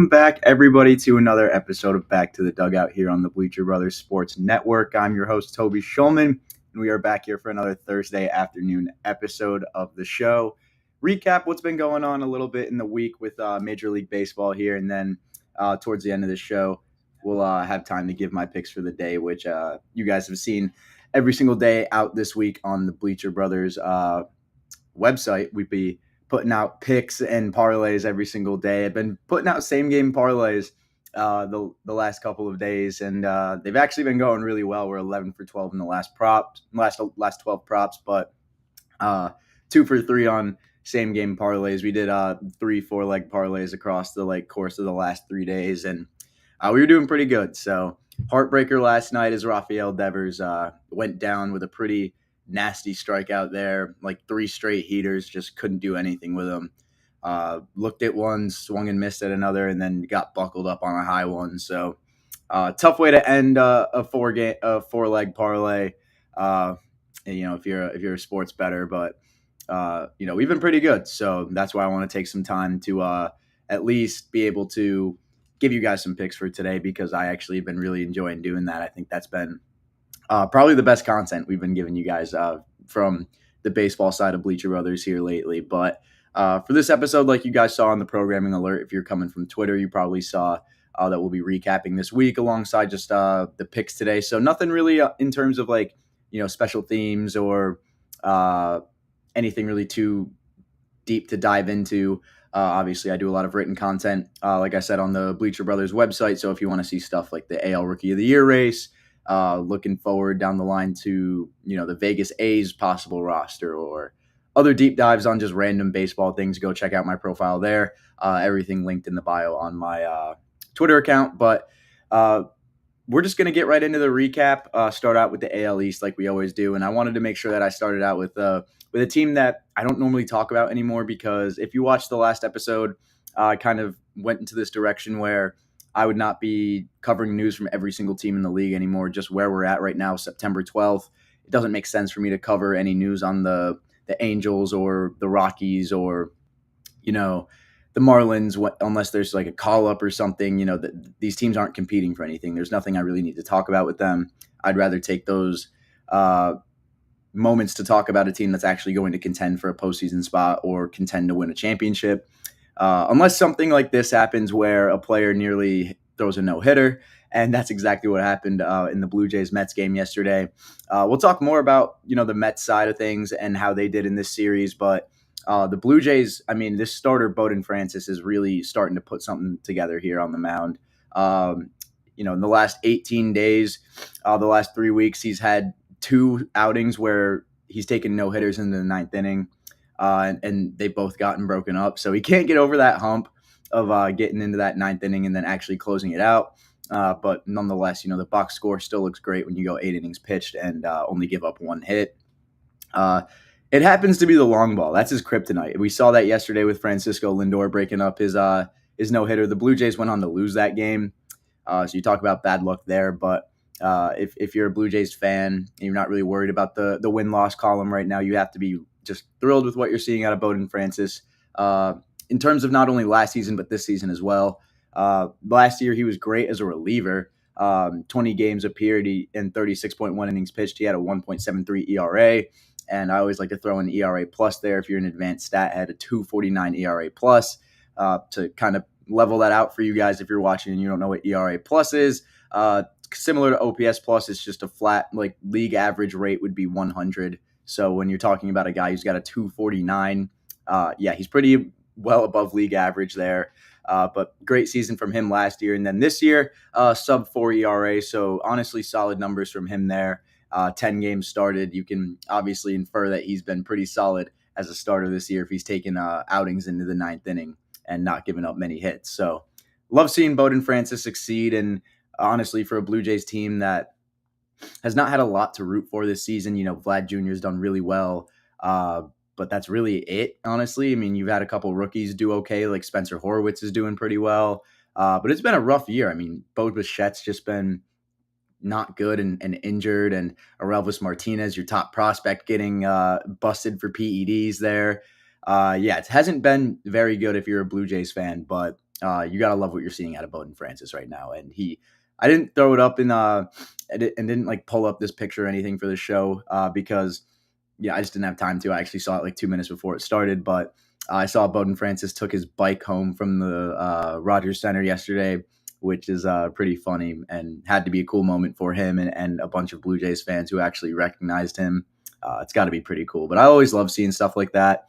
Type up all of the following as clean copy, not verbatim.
Welcome back, everybody, to another episode of Back to the Dugout here on the Bleacher Brothers Sports Network. I'm your host, Toby Schulman, and we are back here for another Thursday afternoon episode of the show. Recap what's been going on a little bit in the week with Major League Baseball here, and then towards the end of the show, we'll have time to give my picks for the day, which you guys have seen every single day out this week on the Bleacher Brothers website. We'd be putting out picks and parlays every single day. I've been putting out same game parlays the last couple of days, and they've actually been going really well. We're 11 for 12 in the last 12 props, but 2 for 3 on same game parlays. We did 3 4-leg parlays across the course of the last 3 days, and we were doing pretty good. So heartbreaker last night as Rafael Devers went down with a pretty nasty strikeout there, 3 straight heaters, just couldn't do anything with them. Looked at one, swung and missed at another, and then got buckled up on a high one. So tough way to end a 4-leg parlay. If you're a sports bettor, but we've been pretty good. So that's why I want to take some time to at least be able to give you guys some picks for today, because I actually have been really enjoying doing that. I think that's been probably the best content we've been giving you guys from the baseball side of Bleacher Brothers here lately. But for this episode, like you guys saw on the programming alert, if you're coming from Twitter, you probably saw that we'll be recapping this week alongside just the picks today. So nothing really in terms of special themes or anything really too deep to dive into. Obviously, I do a lot of written content, like I said, on the Bleacher Brothers website. So if you want to see stuff like the AL Rookie of the Year race, looking forward down the line to, the Vegas A's possible roster, or other deep dives on just random baseball things, go check out my profile there. Everything linked in the bio on my Twitter account. But we're just going to get right into the recap, start out with the AL East like we always do. And I wanted to make sure that I started out with a team that I don't normally talk about anymore, because if you watched the last episode, I kind of went into this direction where I would not be covering news from every single team in the league anymore, just where we're at right now, September 12th. It doesn't make sense for me to cover any news on the Angels or the Rockies or, the Marlins, unless there's a call-up or something. These teams aren't competing for anything. There's nothing I really need to talk about with them. I'd rather take those moments to talk about a team that's actually going to contend for a postseason spot or contend to win a championship. Unless something like this happens where a player nearly throws a no-hitter, and that's exactly what happened in the Blue Jays-Mets game yesterday. We'll talk more about, the Mets side of things and how they did in this series, but the Blue Jays, this starter, Bowden Francis, is really starting to put something together here on the mound. In the last 18 days, the last 3 weeks, he's had 2 outings where he's taken no-hitters into the 9th inning. And they've both gotten broken up. So he can't get over that hump of getting into that 9th inning and then actually closing it out. But nonetheless, the box score still looks great when you go 8 innings pitched and only give up 1 hit. It happens to be the long ball. That's his kryptonite. We saw that yesterday with Francisco Lindor breaking up his no-hitter. The Blue Jays went on to lose that game. So you talk about bad luck there. But if you're a Blue Jays fan and you're not really worried about the win-loss column right now, you have to be just thrilled with what you're seeing out of Bowden Francis in terms of not only last season, but this season as well. Last year, he was great as a reliever. 20 games appeared in 36.1 innings pitched. He had a 1.73 ERA. And I always like to throw an ERA plus there. If you're an advanced stat, had a 2.49 ERA plus to kind of level that out for you guys if you're watching and you don't know what ERA plus is. Similar to OPS plus, it's just a flat, league average rate would be 100. So when you're talking about a guy who's got a 2.49, he's pretty well above league average there. But great season from him last year. And then this year, sub 4 ERA. So honestly, solid numbers from him there. 10 games started. You can obviously infer that he's been pretty solid as a starter this year if he's taken outings into the 9th inning and not giving up many hits. So love seeing Bowden Francis succeed. And honestly, for a Blue Jays team that has not had a lot to root for this season, Vlad Jr. has done really well. But that's really it, honestly. You've had a couple rookies do okay, like Spencer Horwitz is doing pretty well. But it's been a rough year. Bo Bichette's just been not good and injured, and Aurelvis Martinez, your top prospect, getting busted for PEDs there. It hasn't been very good if you're a Blue Jays fan, but you got to love what you're seeing out of Bowden Francis right now. And I didn't throw it up and didn't like pull up this picture or anything for the show because I just didn't have time to. I actually saw it like 2 minutes before it started, but I saw Bowden Francis took his bike home from the Rogers Center yesterday, which is pretty funny and had to be a cool moment for him and a bunch of Blue Jays fans who actually recognized him. It's got to be pretty cool. But I always love seeing stuff like that,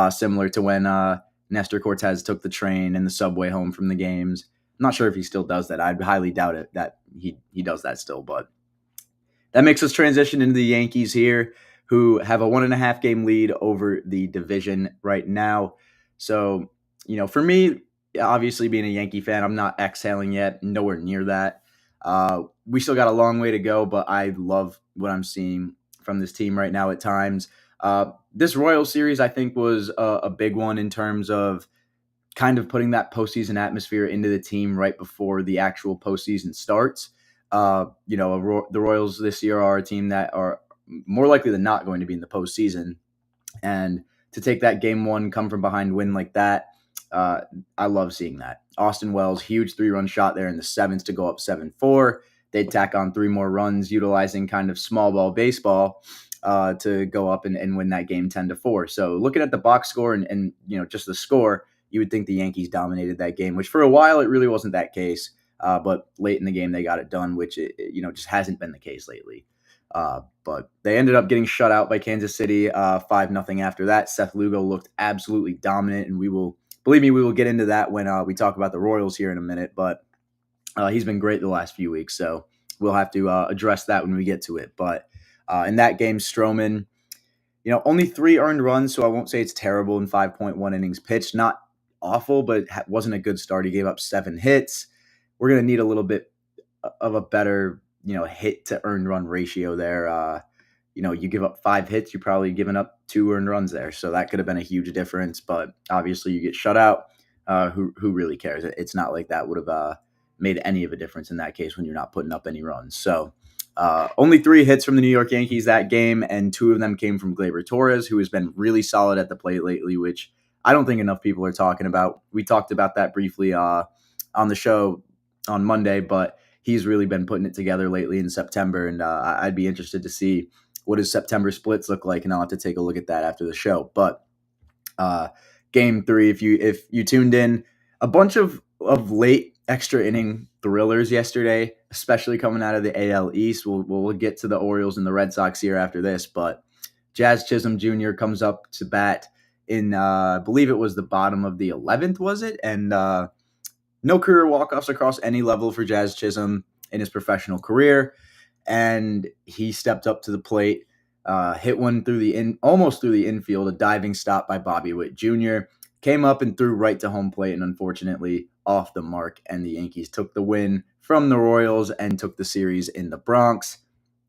similar to when Nestor Cortez took the train and the subway home from the games. I'm not sure if he still does that. I'd highly doubt it that he does that still. But that makes us transition into the Yankees here, who have a 1.5 game lead over the division right now. So, for me, obviously being a Yankee fan, I'm not exhaling yet, nowhere near that. We still got a long way to go, but I love what I'm seeing from this team right now at times. This Royals series, I think, was a big one in terms of kind of putting that postseason atmosphere into the team right before the actual postseason starts. The Royals this year are a team that are more likely than not going to be in the postseason. And to take that game one, come from behind win like that, I love seeing that. Austin Wells, huge 3-run shot there in the 7th to go up 7-4. They'd tack on 3 more runs utilizing kind of small ball baseball to go up and win that game 10-4. So looking at the box score and just the score, you would think the Yankees dominated that game, which for a while it really wasn't that case. But late in the game, they got it done, which just hasn't been the case lately. But they ended up getting shut out by Kansas City 5-0 after that. Seth Lugo looked absolutely dominant, and we will get into that when we talk about the Royals here in a minute. But he's been great the last few weeks, so we'll have to address that when we get to it. But in that game, Stroman, only 3 earned runs, so I won't say it's terrible in 5.1 innings pitched. Not awful, but it wasn't a good start. He gave up 7 hits. We're going to need a little bit of a better, hit to earned run ratio there. You give up 5 hits, you're probably giving up 2 earned runs there. So that could have been a huge difference, but obviously you get shut out. Who really cares? It's not like that would have made any of a difference in that case when you're not putting up any runs. So only 3 hits from the New York Yankees that game, and 2 of them came from Gleyber Torres, who has been really solid at the plate lately, which I don't think enough people are talking about. We talked about that briefly on the show on Monday, but he's really been putting it together lately in September, and I'd be interested to see what his September splits look like, and I'll have to take a look at that after the show. But Game 3, if you tuned in, a bunch of late extra inning thrillers yesterday, especially coming out of the AL East. We'll get to the Orioles and the Red Sox here after this, but Jazz Chisholm Jr. comes up to bat in, I believe it was the bottom of the 11th, was it? And no career walk-offs across any level for Jazz Chisholm in his professional career. And he stepped up to the plate, hit one almost through the infield, a diving stop by Bobby Witt Jr., came up and threw right to home plate and unfortunately off the mark. And the Yankees took the win from the Royals and took the series in the Bronx.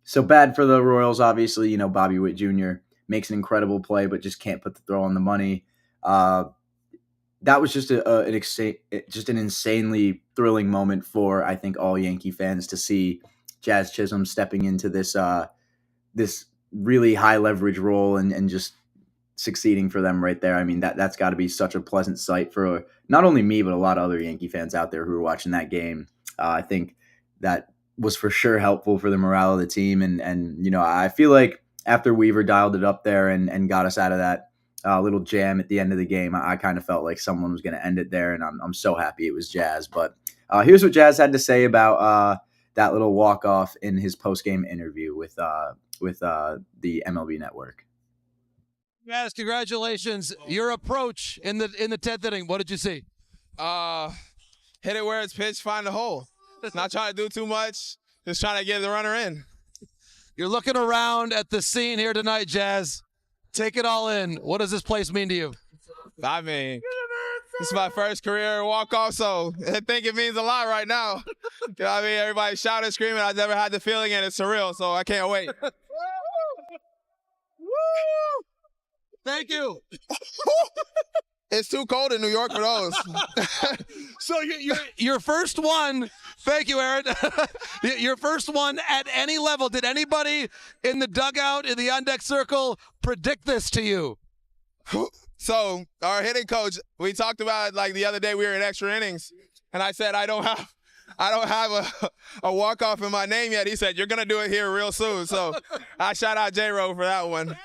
So bad for the Royals, obviously. Bobby Witt Jr. makes an incredible play, but just can't put the throw on the money. That was just an insanely thrilling moment for, I think, all Yankee fans to see Jazz Chisholm stepping into this really high leverage role and just succeeding for them right there. I mean, that's got to be such a pleasant sight for not only me, but a lot of other Yankee fans out there who were watching that game. I think that was for sure helpful for the morale of the team. And I feel like after Weaver dialed it up there and got us out of that little jam at the end of the game, I kind of felt like someone was going to end it there, and I'm so happy it was Jazz. But here's what Jazz had to say about that little walk-off in his post-game interview with the MLB Network. Jazz, congratulations. Your approach in the 10th inning, what did you see? Hit it where it's pitched, find the hole. Not trying to do too much, just trying to get the runner in. You're looking around at the scene here tonight, Jazz. Take it all in. What does this place mean to you? I mean, this is my first career walk-off, so I think it means a lot right now. Everybody shouting, screaming. I've never had the feeling, and it's surreal, so I can't wait. Thank you. It's too cold in New York for those. So your first one, thank you, Aaron. Your first one at any level. Did anybody in the dugout, in the on-deck circle, predict this to you? So our hitting coach, we talked about like the other day we were in extra innings, and I said I don't have a walk off in my name yet. He said you're gonna do it here real soon. So I shout out J-Ro for that one.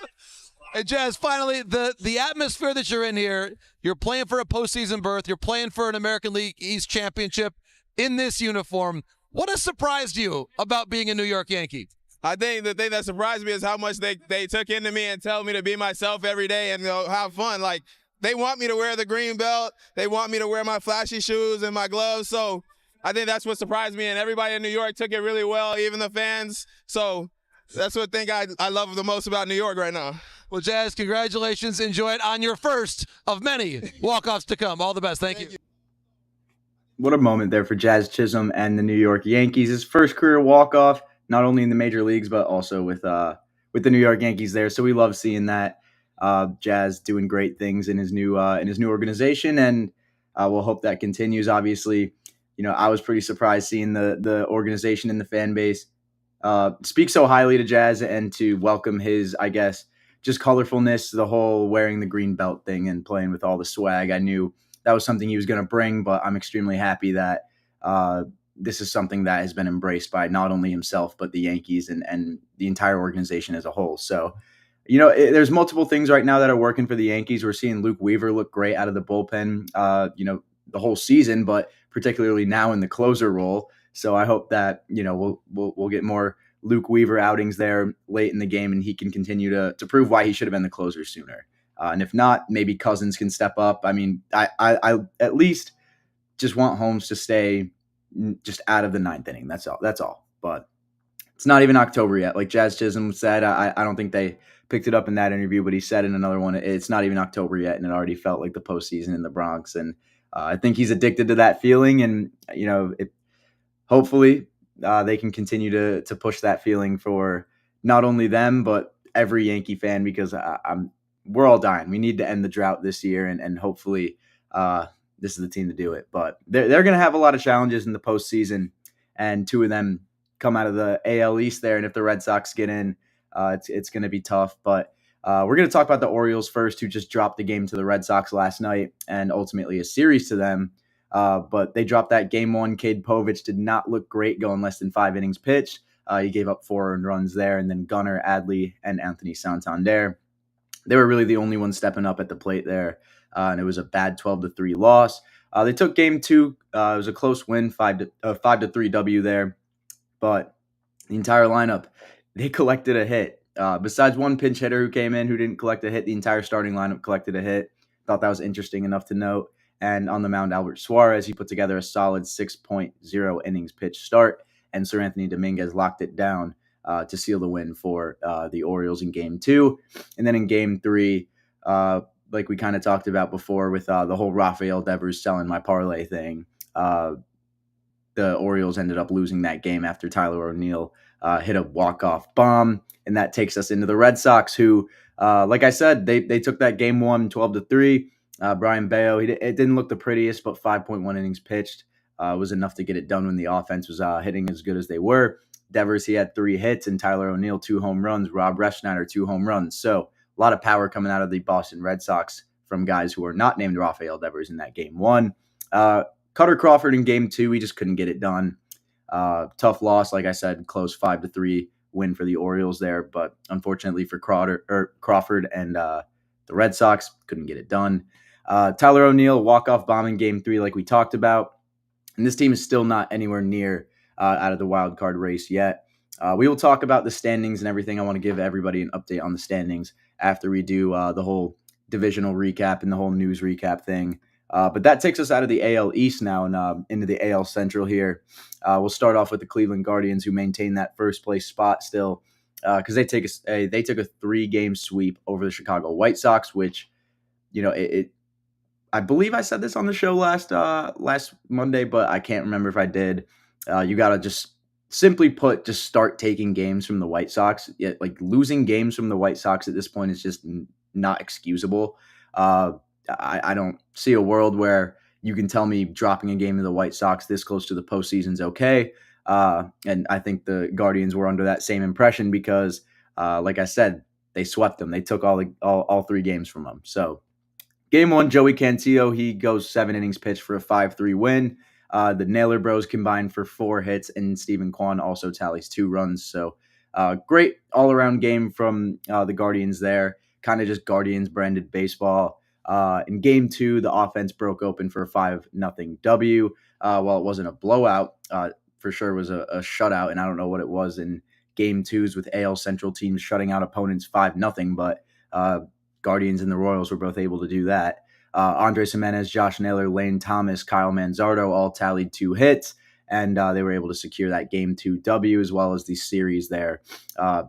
Hey, Jazz, finally, the atmosphere that you're in here, you're playing for a postseason berth, you're playing for an American League East championship in this uniform. What has surprised you about being a New York Yankee? I think the thing that surprised me is how much they took into me and tell me to be myself every day and have fun. Like, they want me to wear the green belt. They want me to wear my flashy shoes and my gloves. So I think that's what surprised me, and everybody in New York took it really well, even the fans. So that's what I love the most about New York right now. Well, Jazz, congratulations. Enjoy it on your first of many walk-offs to come. All the best. Thank you. What a moment there for Jazz Chisholm and the New York Yankees. His first career walk-off, not only in the major leagues, but also with the New York Yankees there. So we love seeing that. Jazz doing great things in his new organization, and we'll hope that continues. Obviously, I was pretty surprised seeing the organization and the fan base speak so highly to Jazz and to welcome his, I guess, just colorfulness, the whole wearing the green belt thing and playing with all the swag. I knew that was something he was going to bring, but I'm extremely happy that this is something that has been embraced by not only himself, but the Yankees and the entire organization as a whole. So, there's multiple things right now that are working for the Yankees. We're seeing Luke Weaver look great out of the bullpen, the whole season, but particularly now in the closer role. So I hope that, we'll get more Luke Weaver outings there late in the game, and he can continue to prove why he should have been the closer sooner. And if not, maybe Cousins can step up. I mean, I at least just want Holmes to stay just out of the ninth inning. That's all. But it's not even October yet. Like Jazz Chisholm said, I don't think they picked it up in that interview, but he said in another one, it's not even October yet, and it already felt like the postseason in the Bronx. And I think he's addicted to that feeling, and hopefully they can continue to push that feeling for not only them, but every Yankee fan, because we're all dying. We need to end the drought this year, and hopefully this is the team to do it. But they're going to have a lot of challenges in the postseason, and two of them come out of the AL East there. And if the Red Sox get in, it's going to be tough. But we're going to talk about the Orioles first, who just dropped the game to the Red Sox last night and ultimately a series to them. But they dropped that game one. Cade Povich did not look great going less than 5 innings pitched. He gave up 4 earned runs there. And then Gunnar, Adley, and Anthony Santander, they were really the only ones stepping up at the plate there. And it was a bad 12-3 loss. They took game 2. It was a close win, 5-3 W there. But the entire lineup, they collected a hit. Besides one pinch hitter who came in who didn't collect a hit, the entire starting lineup collected a hit. Thought that was interesting enough to note. And on the mound, Albert Suarez, he put together a solid 6.0 innings pitch start. And Sir Anthony Dominguez locked it down to seal the win for the Orioles in game 2. And then in game 3, like we kind of talked about before with the whole Rafael Devers selling my parlay thing, the Orioles ended up losing that game after Tyler O'Neill hit a walk-off bomb. And that takes us into the Red Sox, who, like I said, they took that game 1 12-3. Brian Bayo, it didn't look the prettiest, but 5.1 innings pitched was enough to get it done when the offense was hitting as good as they were. Devers, he had 3 hits, and Tyler O'Neill 2 home runs. Rob Refsnyder 2 home runs. So a lot of power coming out of the Boston Red Sox from guys who are not named Rafael Devers in that game 1. Cutter Crawford in game 2, he just couldn't get it done. Tough loss, like I said, close 5-3 win for the Orioles there, but unfortunately for Crawford and the Red Sox, couldn't get it done. Tyler O'Neill, walk-off bomb in game 3 like we talked about, and this team is still not anywhere near out of the wild card race yet. We will talk about the standings and everything. I want to give everybody an update on the standings after we do the whole divisional recap and the whole news recap thing. But that takes us out of the AL East now and into the AL Central here. We'll start off with the Cleveland Guardians, who maintain that first place spot still because they took a 3-game sweep over the Chicago White Sox, which, I believe I said this on the show last Monday, but I can't remember if I did. You got to just simply put, just start taking games from the White Sox. Like losing games from the White Sox at this point is just not excusable. I don't see a world where you can tell me dropping a game to the White Sox this close to the postseason is okay. And I think the Guardians were under that same impression because, like I said, they swept them. They took all 3 games from them. So Game 1, Joey Cantillo, he goes 7 innings pitched for a 5-3 win. The Naylor Bros combined for 4 hits, and Stephen Kwan also tallies 2 runs. So great all-around game from the Guardians there. Kind of just Guardians-branded baseball. In Game 2, the offense broke open for a 5-0 W. While it wasn't a blowout, for sure was a shutout, and I don't know what it was in Game 2s with AL Central teams shutting out opponents 5-0, but Guardians and the Royals were both able to do that. Andres Jimenez, Josh Naylor, Lane Thomas, Kyle Manzardo all tallied 2 hits, and they were able to secure that Game 2 W as well as the series there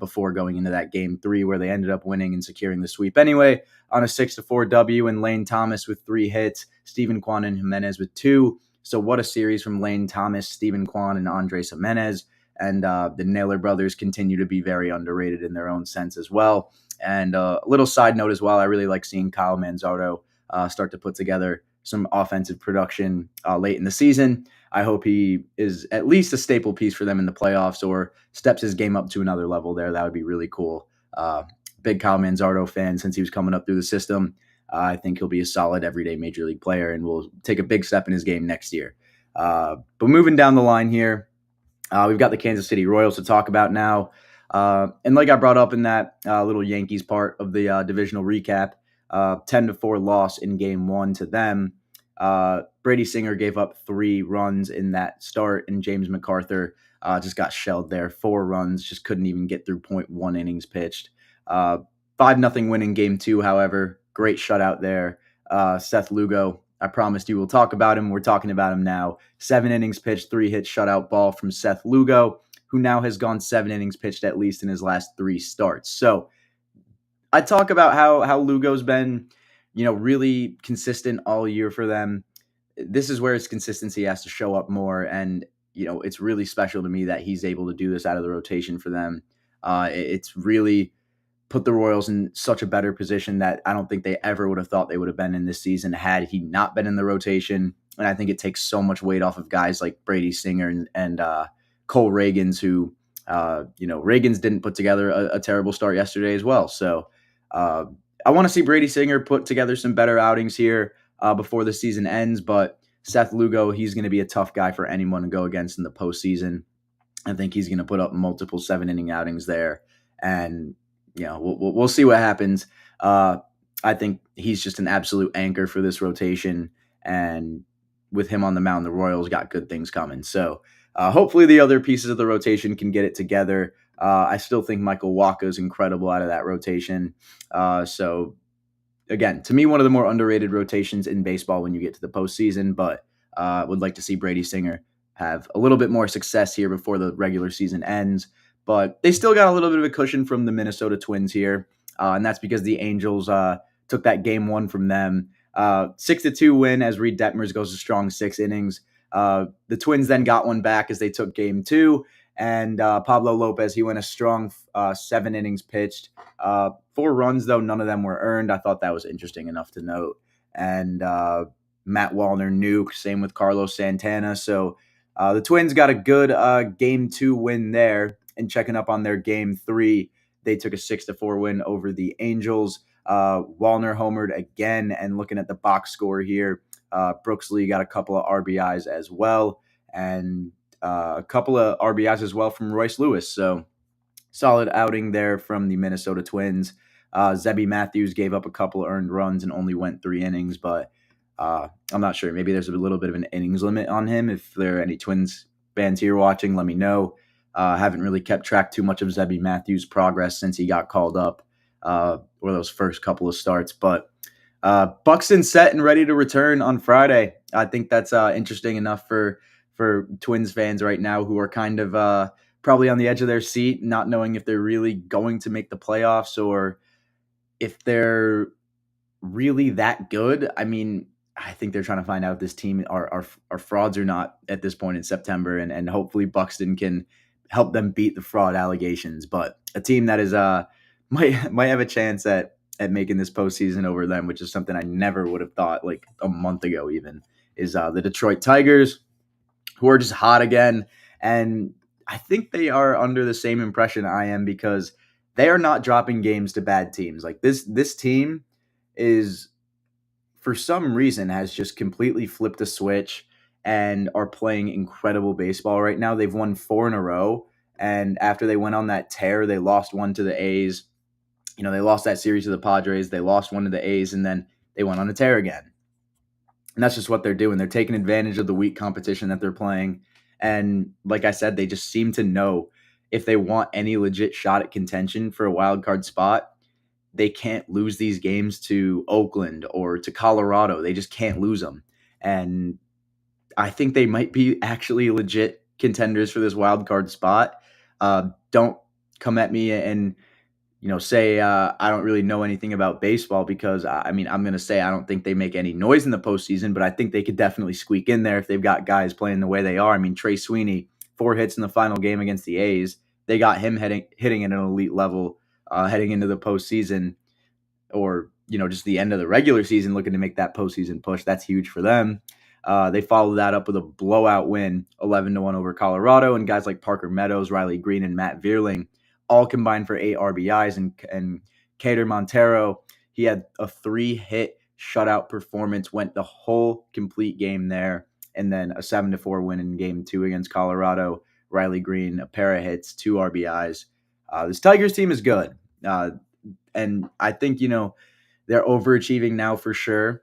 before going into that Game 3 where they ended up winning and securing the sweep anyway on a 6-4 W, and Lane Thomas with 3 hits, Stephen Kwan and Jimenez with 2. So what a series from Lane Thomas, Stephen Kwan, and Andres Jimenez. And the Naylor brothers continue to be very underrated in their own sense as well. And a little side note as well, I really like seeing Kyle Manzardo start to put together some offensive production late in the season. I hope he is at least a staple piece for them in the playoffs or steps his game up to another level there. That would be really cool. Big Kyle Manzardo fan since he was coming up through the system. I think he'll be a solid everyday major league player and will take a big step in his game next year. But moving down the line here, we've got the Kansas City Royals to talk about now. And like I brought up in that little Yankees part of the divisional recap, 10-4 loss in Game 1 to them. Brady Singer gave up 3 runs in that start, and James McArthur just got shelled there. 4 runs, just couldn't even get through 0.1 innings pitched. 5-0 win in Game 2, however. Great shutout there. Seth Lugo, I promised you we'll talk about him. We're talking about him now. 7 innings pitched, 3 hit shutout ball from Seth Lugo, who now has gone 7 innings pitched at least in his last 3 starts. So I talk about how Lugo's been, really consistent all year for them. This is where his consistency has to show up more. And, it's really special to me that he's able to do this out of the rotation for them. It's really put the Royals in such a better position that I don't think they ever would have thought they would have been in this season had he not been in the rotation. And I think it takes so much weight off of guys like Brady Singer and Cole Reagans, who, Reagans didn't put together a terrible start yesterday as well. So I want to see Brady Singer put together some better outings here before the season ends. But Seth Lugo, he's going to be a tough guy for anyone to go against in the postseason. I think he's going to put up multiple 7-inning outings there. And we'll see what happens. I think he's just an absolute anchor for this rotation, and with him on the mound, the Royals got good things coming. So hopefully the other pieces of the rotation can get it together. I still think Michael Wacha is incredible out of that rotation. So again, to me, one of the more underrated rotations in baseball when you get to the postseason, but would like to see Brady Singer have a little bit more success here before the regular season ends. But they still got a little bit of a cushion from the Minnesota Twins here, and that's because the Angels took that Game 1 from them. 6-2 win as Reed Detmers goes a strong 6 innings. The Twins then got one back as they took Game 2, and Pablo Lopez, he went a strong 7 innings pitched. 4 runs, though, none of them were earned. I thought that was interesting enough to note. And Matt Wallner nuke, same with Carlos Santana. So the Twins got a good Game 2 win there. And checking up on their Game 3, they took a 6-4 win over the Angels. Wallner homered again, and looking at the box score here, Brooks Lee got a couple of RBIs as well, and a couple of RBIs as well from Royce Lewis. So solid outing there from the Minnesota Twins. Zebby Matthews gave up a couple of earned runs and only went 3 innings, but I'm not sure. Maybe there's a little bit of an innings limit on him. If there are any Twins fans here watching, let me know. Haven't really kept track too much of Zebby Matthews' progress since he got called up or those first couple of starts. But Buxton's set and ready to return on Friday. I think that's interesting enough for Twins fans right now who are kind of probably on the edge of their seat, not knowing if they're really going to make the playoffs or if they're really that good. I mean, I think they're trying to find out if this team are frauds or not at this point in September, and hopefully Buxton can help them beat the fraud allegations. But a team that is might have a chance at making this postseason over them, which is something I never would have thought like a month ago even, is the Detroit Tigers, who are just hot again. And I think they are under the same impression I am, because they are not dropping games to bad teams. Like this team is for some reason has just completely flipped a switch and are playing incredible baseball right now. They've won 4 in a row. And after they went on that tear, they lost one to the A's. They lost that series to the Padres. They lost one to the A's, and then they went on a tear again. And that's just what they're doing. They're taking advantage of the weak competition that they're playing. And like I said, they just seem to know if they want any legit shot at contention for a wild card spot, they can't lose these games to Oakland or to Colorado. They just can't lose them. And I think they might be actually legit contenders for this wild card spot. Don't come at me and say I don't really know anything about baseball, because I'm going to say I don't think they make any noise in the postseason, but I think they could definitely squeak in there if they've got guys playing the way they are. I mean, Trey Sweeney, 4 hits in the final game against the A's. They got him hitting at an elite level heading into the postseason, or just the end of the regular season, looking to make that postseason push. That's huge for them. They followed that up with a blowout win, 11-1 over Colorado, and guys like Parker Meadows, Riley Green, and Matt Vierling all combined for 8 RBIs. And Cater Montero, he had a 3-hit shutout performance, went the whole complete game there, and then a 7-4 win in game 2 against Colorado. Riley Green, a pair of hits, 2 RBIs. This Tigers team is good. And I think, they're overachieving now for sure.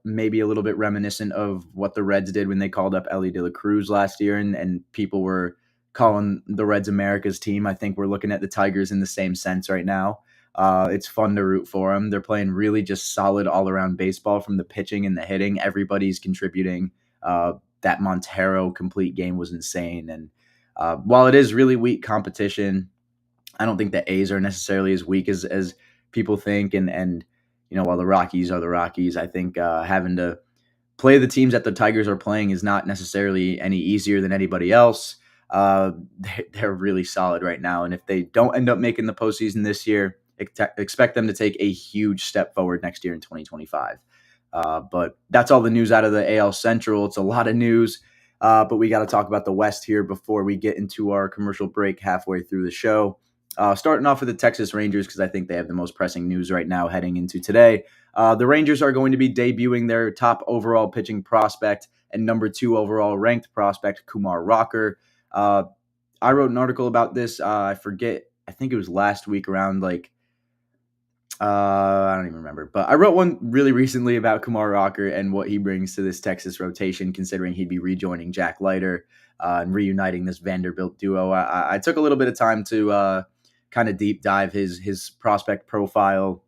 Maybe a little bit reminiscent of what the Reds did when they called up Ellie De La Cruz last year, and people were calling the Reds America's team. I think we're looking at the Tigers in the same sense right now. It's fun to root for them. They're playing really just solid all-around baseball from the pitching and the hitting. Everybody's contributing. That Montero complete game was insane. And while it is really weak competition, I don't think the A's are necessarily as weak as people think. And while the Rockies are the Rockies, I think having to play the teams that the Tigers are playing is not necessarily any easier than anybody else. They're really solid right now. And if they don't end up making the postseason this year, expect them to take a huge step forward next year in 2025. But that's all the news out of the AL Central. It's a lot of news, but we got to talk about the West here before we get into our commercial break halfway through the show. Starting off with the Texas Rangers, because I think they have the most pressing news right now heading into today. The Rangers are going to be debuting their top overall pitching prospect and number 2 overall ranked prospect, Kumar Rocker. I wrote an article about this. I forget. I think it was last week around I don't even remember. But I wrote one really recently about Kumar Rocker and what he brings to this Texas rotation, considering he'd be rejoining Jack Leiter and reuniting this Vanderbilt duo. I took a little bit of time to kind of deep dive his prospect profile,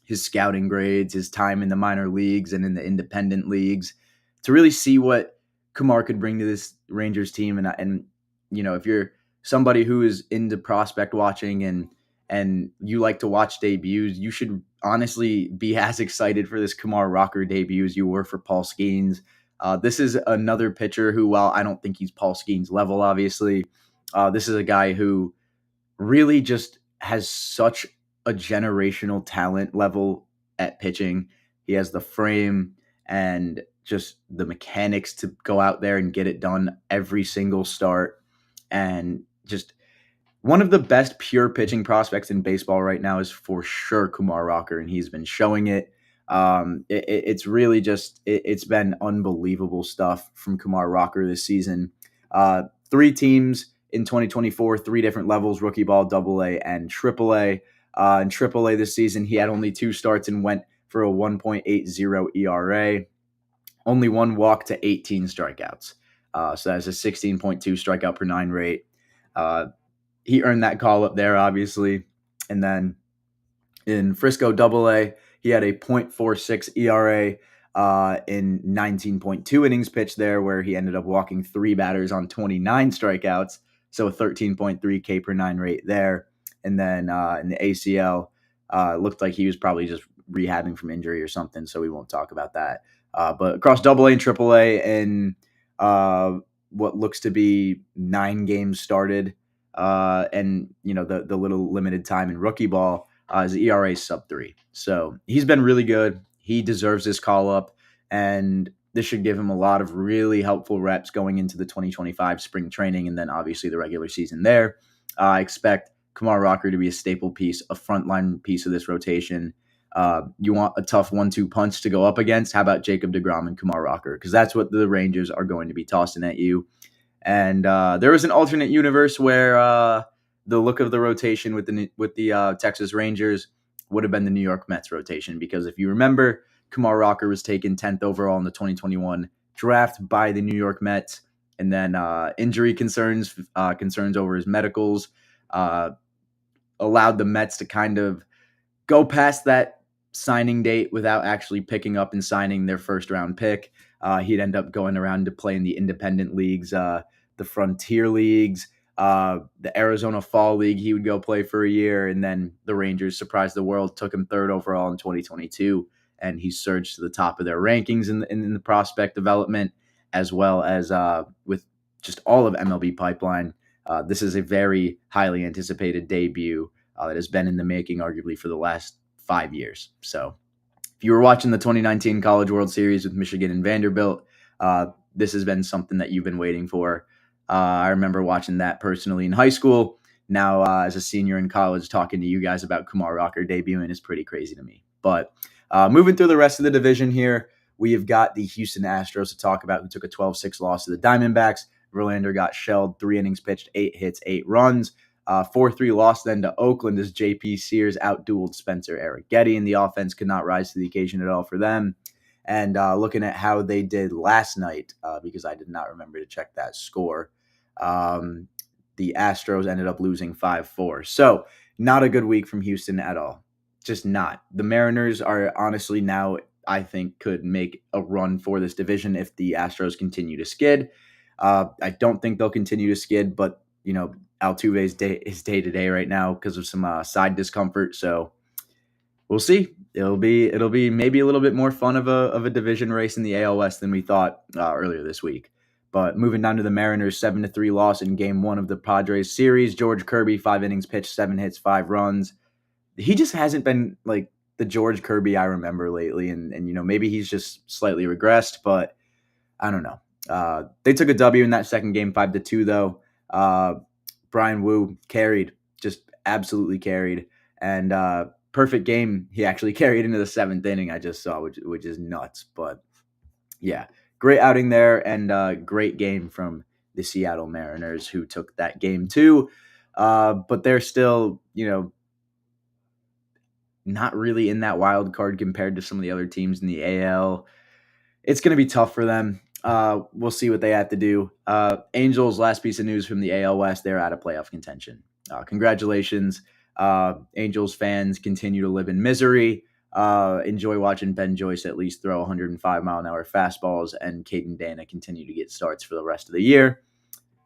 his scouting grades, his time in the minor leagues and in the independent leagues, to really see what Kumar could bring to this Rangers team. And if you're somebody who is into prospect watching and you like to watch debuts, you should honestly be as excited for this Kumar Rocker debut as you were for Paul Skeens. This is another pitcher who, while I don't think he's Paul Skeens level, obviously, this is a guy who really just has such a generational talent level at pitching. He has the frame and just the mechanics to go out there and get it done every single start. And just one of the best pure pitching prospects in baseball right now is for sure Kumar Rocker, and he's been showing it. It's really just it's been unbelievable stuff from Kumar Rocker this season. 3 teams in 2024, 3 different levels: rookie ball, AA, and AAA. In AAA this season, he had only 2 starts and went for a 1.80 ERA, only 1 walk to 18 strikeouts. So that's a 16.2 strikeout per 9 rate. He earned that call up there, obviously. And then in Frisco AA, he had a .46 ERA in 19.2 innings pitched there, where he ended up walking 3 batters on 29 strikeouts. So a 13.3 K per 9 rate there. And then in the ACL, looked like he was probably just rehabbing from injury or something, so we won't talk about that. But across AA and AAA in what looks to be 9 games started, and the little limited time in rookie ball, his ERA is sub-3. So he's been really good. He deserves this call up, and this should give him a lot of really helpful reps going into the 2025 spring training, and then obviously the regular season there. I expect Kumar Rocker to be a staple piece, a frontline piece of this rotation. You want a tough 1-2 punch to go up against? How about Jacob deGrom and Kumar Rocker? Because that's what the Rangers are going to be tossing at you. And there was an alternate universe where the look of the rotation with the Texas Rangers would have been the New York Mets rotation. Because if you remember, Kumar Rocker was taken 10th overall in the 2021 draft by the New York Mets. And then injury concerns over his medicals allowed the Mets to kind of go past that signing date without actually picking up and signing their first round pick. He'd end up going around to play in the independent leagues, the Frontier leagues, the Arizona Fall League. He would go play for a year, and then the Rangers surprised the world, took him 3rd overall in 2022, and he surged to the top of their rankings in the prospect development, as well as with just all of MLB Pipeline. This is a very highly anticipated debut that has been in the making, arguably, for the last 5 years. So if you were watching the 2019 College World Series with Michigan and Vanderbilt, this has been something that you've been waiting for. I remember watching that personally in high school. Now, as a senior in college, talking to you guys about Kumar Rocker debuting is pretty crazy to me. But moving through the rest of the division here, we have got the Houston Astros to talk about, who took a 12-6 loss to the Diamondbacks. Verlander got shelled, 3 innings pitched, 8 hits, 8 runs. 4-3 loss then to Oakland as J.P. Sears outdueled Spencer Arrighetti, and the offense could not rise to the occasion at all for them. And looking at how they did last night, because I did not remember to check that score, the Astros ended up losing 5-4. So not a good week from Houston at all. Just not. The Mariners are honestly now, I think, could make a run for this division if the Astros continue to skid. I don't think they'll continue to skid, but, Altuve's day to day right now because of some side discomfort. So we'll see. It'll be maybe a little bit more fun of a division race in the AL West than we thought earlier this week. But moving down to the Mariners, 7-3 loss in Game 1 of the Padres series. George Kirby, 5 innings pitched, 7 hits, 5 runs. He just hasn't been like the George Kirby I remember lately, and maybe he's just slightly regressed, but I don't know. They took a W in that second game, 5-2 though. Brian Wu carried, just absolutely carried, and perfect game. He actually carried into the 7th inning. I just saw, which is nuts. But yeah, great outing there, and great game from the Seattle Mariners, who took that game too. But they're still, not really in that wild card compared to some of the other teams in the AL. It's going to be tough for them. We'll see what they have to do. Angels, last piece of news from the AL West, they're out of playoff contention. Congratulations. Angels fans continue to live in misery. Enjoy watching Ben Joyce at least throw 105-mile-an-hour fastballs, and Caden Dana continue to get starts for the rest of the year.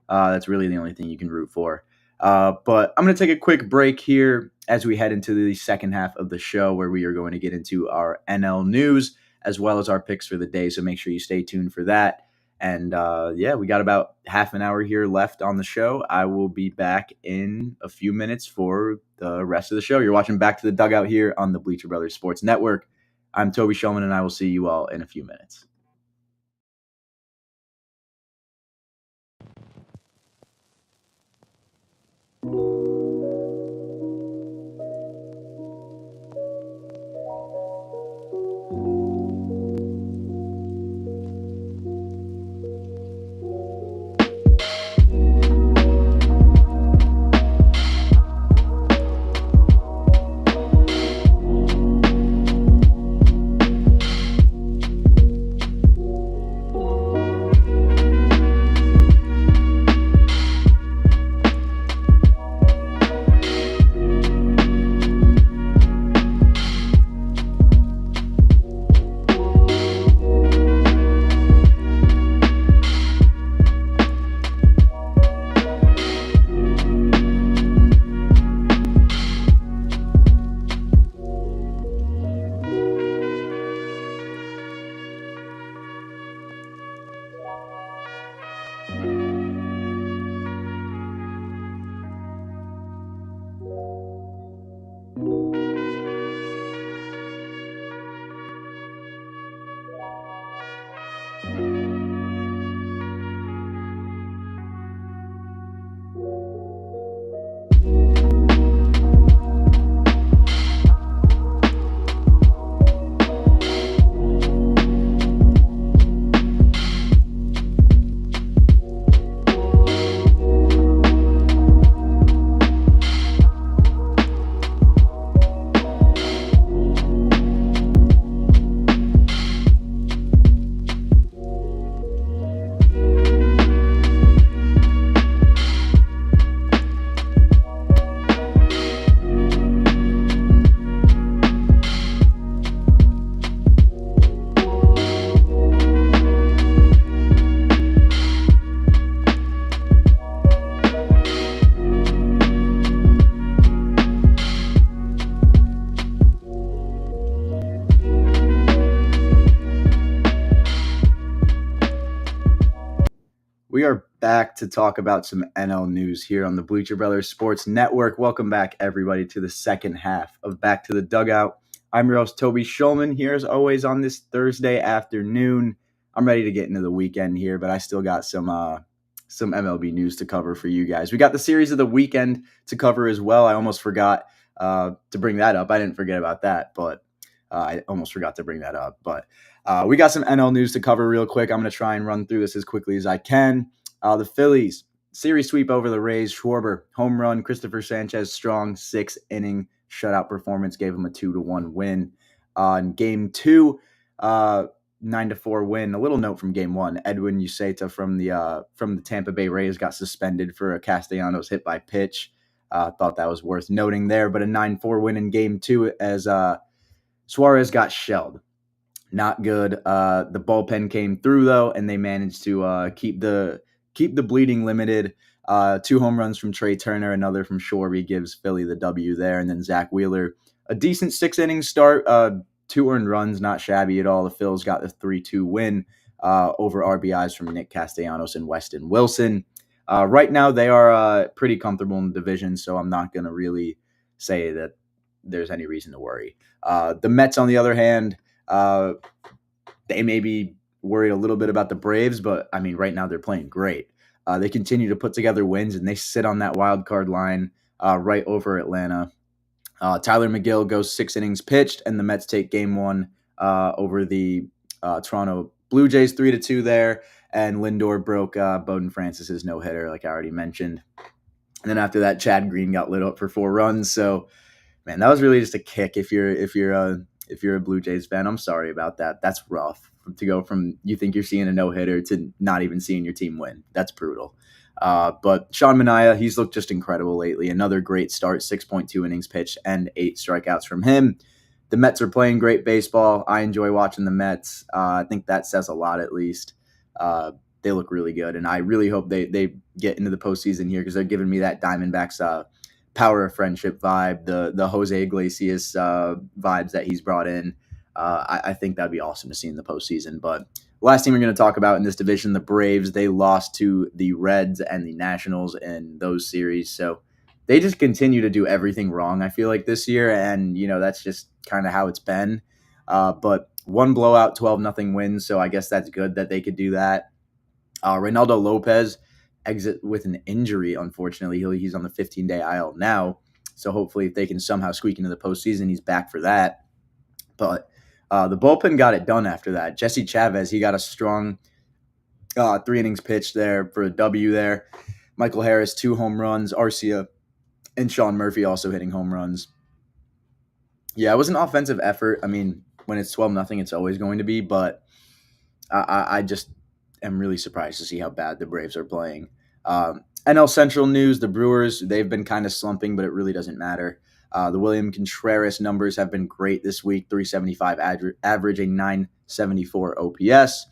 That's really the only thing you can root for. But I'm going to take a quick break here as we head into the second half of the show, where we are going to get into our NL news as well as our picks for the day. So make sure you stay tuned for that. And we got about half an hour here left on the show. I will be back in a few minutes for the rest of the show. You're watching Back to the Dugout here on the Bleacher Brothers Sports Network. I'm Toby Shulman, and I will see you all in a few minutes. We are back to talk about some NL news here on the Bleacher Brothers Sports Network. Welcome back, everybody, to the second half of Back to the Dugout. I'm your host, Toby Schulman, here as always on this Thursday afternoon. I'm ready to get into the weekend here, but I still got some MLB news to cover for you guys. We got the series of the weekend to cover as well. I almost forgot to bring that up. I didn't forget about that, but I almost forgot to bring that up. But we got some NL news to cover real quick. I'm going to try and run through this as quickly as I can. The Phillies, series sweep over the Rays. Schwarber, home run. Christopher Sanchez, strong 6-inning shutout performance, gave him a 2-1 win. In Game 2, 9-4 win. A little note from Game 1. Edwin Uceta from the Tampa Bay Rays got suspended for a Castellanos hit by pitch. Thought that was worth noting there. But a 9-4 win in Game 2 as Suarez got shelled. Not good. The bullpen came through though, and they managed to keep the bleeding limited. 2 home runs from Trey Turner, another from Shorby gives Philly the W there, and then Zach Wheeler, a decent 6-inning start. 2 earned runs, not shabby at all. The Phils got the 3-2 win over RBIs from Nick Castellanos and Weston Wilson. Right now, they are pretty comfortable in the division, so I'm not going to really say that there's any reason to worry. The Mets, on the other hand, they may be worried a little bit about the Braves, but I mean, right now they're playing great. They continue to put together wins, and they sit on that wild card line right over Atlanta. Tyler McGill goes 6 innings pitched, and the Mets take Game 1 over the Toronto Blue Jays 3-2 there, and Lindor broke Bowden Francis's no-hitter, like I already mentioned. And then after that, Chad Green got lit up for 4 runs. So, man, that was really just a kick if you're a Blue Jays fan. I'm sorry about that. That's rough to go from you think you're seeing a no-hitter to not even seeing your team win. That's brutal. But Sean Manaea, he's looked just incredible lately. Another great start, 6.2 innings pitched and 8 strikeouts from him. The Mets are playing great baseball. I enjoy watching the Mets. I think that says a lot at least. They look really good, and I really hope they get into the postseason here because they're giving me that Diamondbacks power of friendship vibe, the Jose Iglesias vibes that he's brought in. I think that'd be awesome to see in the postseason. But last team we're going to talk about in this division, the Braves, they lost to the Reds and the Nationals in those series. So they just continue to do everything wrong, I feel like, this year. And, that's just kind of how it's been. But one blowout, 12-0 win. So I guess that's good that they could do that. Reynaldo Lopez exit with an injury, unfortunately. He's on the 15-day IL now. So hopefully if they can somehow squeak into the postseason, he's back for that. But the bullpen got it done after that. Jesse Chavez, he got a strong 3 innings pitched there for a W there. Michael Harris, 2 home runs. Arcia and Sean Murphy also hitting home runs. Yeah, it was an offensive effort. I mean, when it's 12-0, it's always going to be. But I just am really surprised to see how bad the Braves are playing. NL Central news, the Brewers, they've been kind of slumping, but it really doesn't matter. The William Contreras numbers have been great this week, 375 average, a 974 OPS.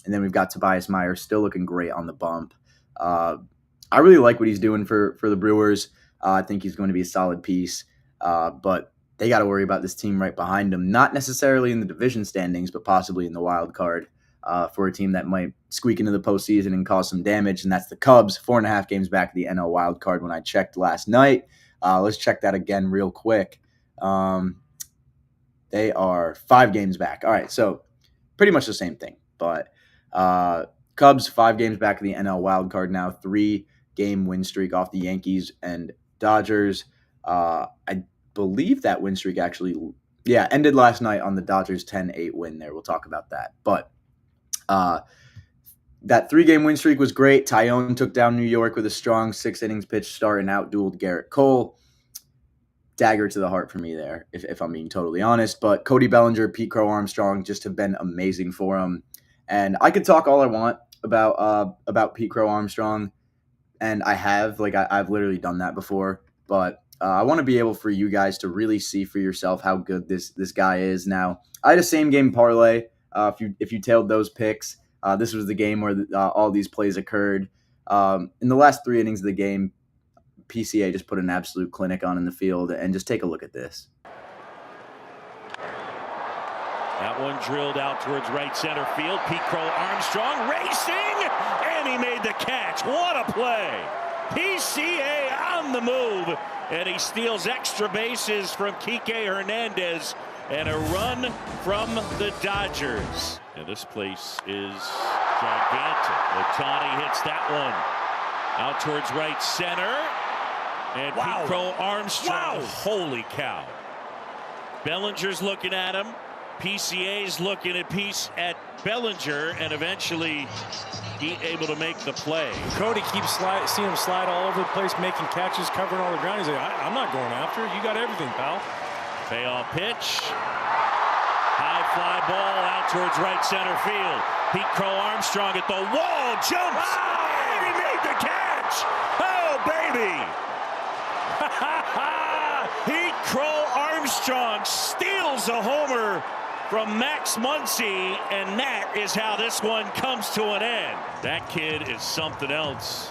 And then we've got Tobias Meyer still looking great on the bump. I really like what he's doing for the Brewers. I think he's going to be a solid piece. But they got to worry about this team right behind him, not necessarily in the division standings, but possibly in the wild card. For a team that might squeak into the postseason and cause some damage, and that's the Cubs, 4.5 games back of the NL wild card when I checked last night. Let's check that again real quick. They are 5 games back. All right, so pretty much the same thing. But Cubs, 5 games back of the NL wild card now, 3-game win streak off the Yankees and Dodgers. I believe that win streak actually, ended last night on the Dodgers 10-8 win there. We'll talk about that. But that 3-game win streak was great. Tyone took down New York with a strong 6 innings pitched start and outdueled Garrett Cole. Dagger to the heart for me there, if I'm being totally honest. But Cody Bellinger, Pete Crow Armstrong just have been amazing for him. And I could talk all I want about Pete Crow Armstrong, and I have. I've literally done that before. But I want to be able for you guys to really see for yourself how good this guy is. Now, I had a same-game parlay. If you tailed those picks, this was the game where all these plays occurred. In the last 3 innings of the game, PCA just put an absolute clinic on in the field, and just take a look at this. That one drilled out towards right center field. Pete Crow Armstrong racing, and he made the catch. What a play. PCA on the move, and he steals extra bases from Kike Hernandez, and a run from the Dodgers. And this place is gigantic. Ohtani hits that one out towards right center, and Pete Crow Armstrong. Holy cow. Bellinger's looking at him. PCA's looking at Bellinger, and eventually he able to make the play. Cody keeps seeing him slide all over the place, making catches, covering all the ground. He's like, I'm not going after it. You got everything, pal. Payoff pitch. High fly ball out towards right center field. Pete Crow Armstrong at the wall, jumps, and he made the catch. Oh, baby. Pete Crow Armstrong steals a homer from Max Muncy, and that is how this one comes to an end. That kid is something else.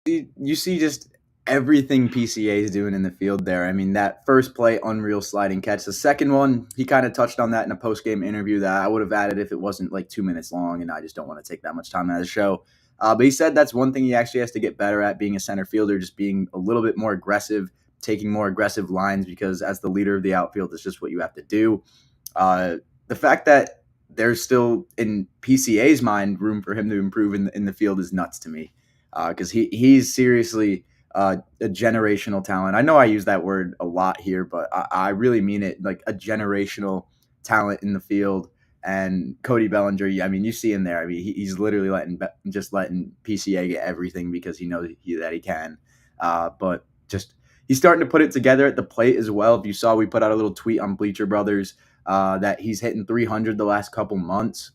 You see just everything PCA is doing in the field there. I mean, that first play, unreal sliding catch. The second one, he kind of touched on that in a post-game interview that I would have added if it wasn't like 2 minutes long, and I just don't want to take that much time out of the show. But he said that's one thing he actually has to get better at, being a center fielder, just being a little bit more aggressive, taking more aggressive lines, because as the leader of the outfield, it's just what you have to do. The fact that there's still, in PCA's mind, room for him to improve in the field is nuts to me, because he's seriously a generational talent. I know I use that word a lot here, but I really mean it, like a generational talent in the field. And Cody Bellinger, I mean, you see him there. I mean, he's literally letting PCA get everything because he knows that he can. But just he's starting to put it together at the plate as well. If you saw, we put out a little tweet on Bleacher Brothers that he's hitting 300 the last couple months,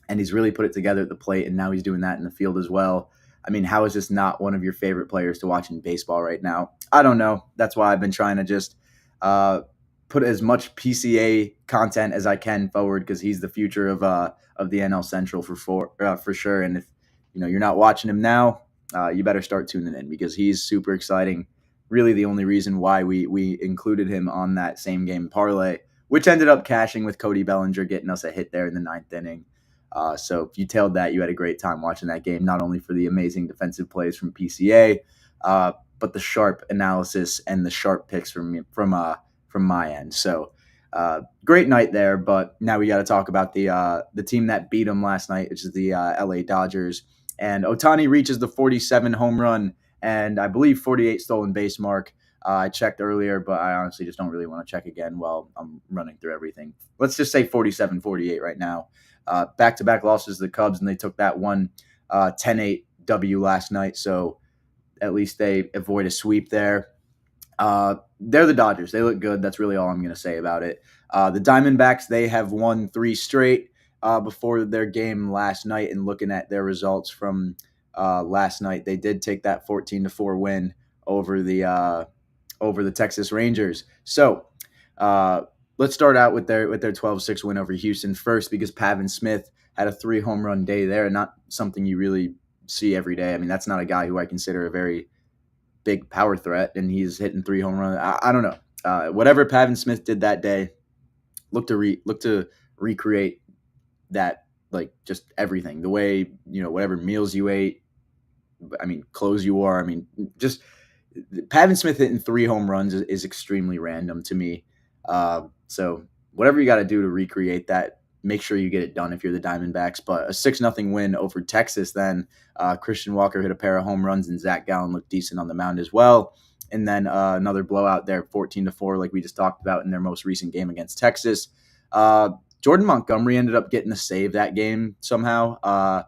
and he's really put it together at the plate, and now he's doing that in the field as well. I mean, how is this not one of your favorite players to watch in baseball right now? I don't know. That's why I've been trying to just put as much PCA content as I can forward, because he's the future of the NL Central for sure. And if you're not watching him now, you better start tuning in, because he's super exciting. Really, the only reason why we included him on that same game parlay, which ended up cashing with Cody Bellinger getting us a hit there in the 9th inning. So if you tailed that, you had a great time watching that game, not only for the amazing defensive plays from PCA, but the sharp analysis and the sharp picks from my end. So great night there. But now we got to talk about the team that beat them last night, which is the LA Dodgers. And Ohtani reaches the 47 home run and I believe 48 stolen base mark. I checked earlier, but I honestly just don't really want to check again while I'm running through everything. Let's just say 47-48 right now. Back-to-back losses to the Cubs, and they took that one 10-8 W last night, so at least they avoid a sweep there. They're the Dodgers. They look good. That's really all I'm going to say about it. The Diamondbacks, they have won 3 straight before their game last night, and looking at their results from last night, they did take that 14-4 win over the Texas Rangers. So let's start out with their 12-6 win over Houston first, because Pavin Smith had a 3 home run day there, not something you really see every day. I mean, that's not a guy who I consider a very big power threat, and he's hitting 3 home runs. I don't know. Whatever Pavin Smith did that day, look to recreate that, like just everything, the way, whatever meals you ate, I mean, clothes you wore. I mean, just Pavin Smith hitting 3 home runs is extremely random to me. So whatever you got to do to recreate that, make sure you get it done if you're the Diamondbacks. But a 6-0 win over Texas then. Christian Walker hit a pair of home runs, and Zach Gallen looked decent on the mound as well. And then another blowout there, 14-4, like we just talked about in their most recent game against Texas. Jordan Montgomery ended up getting a save that game somehow.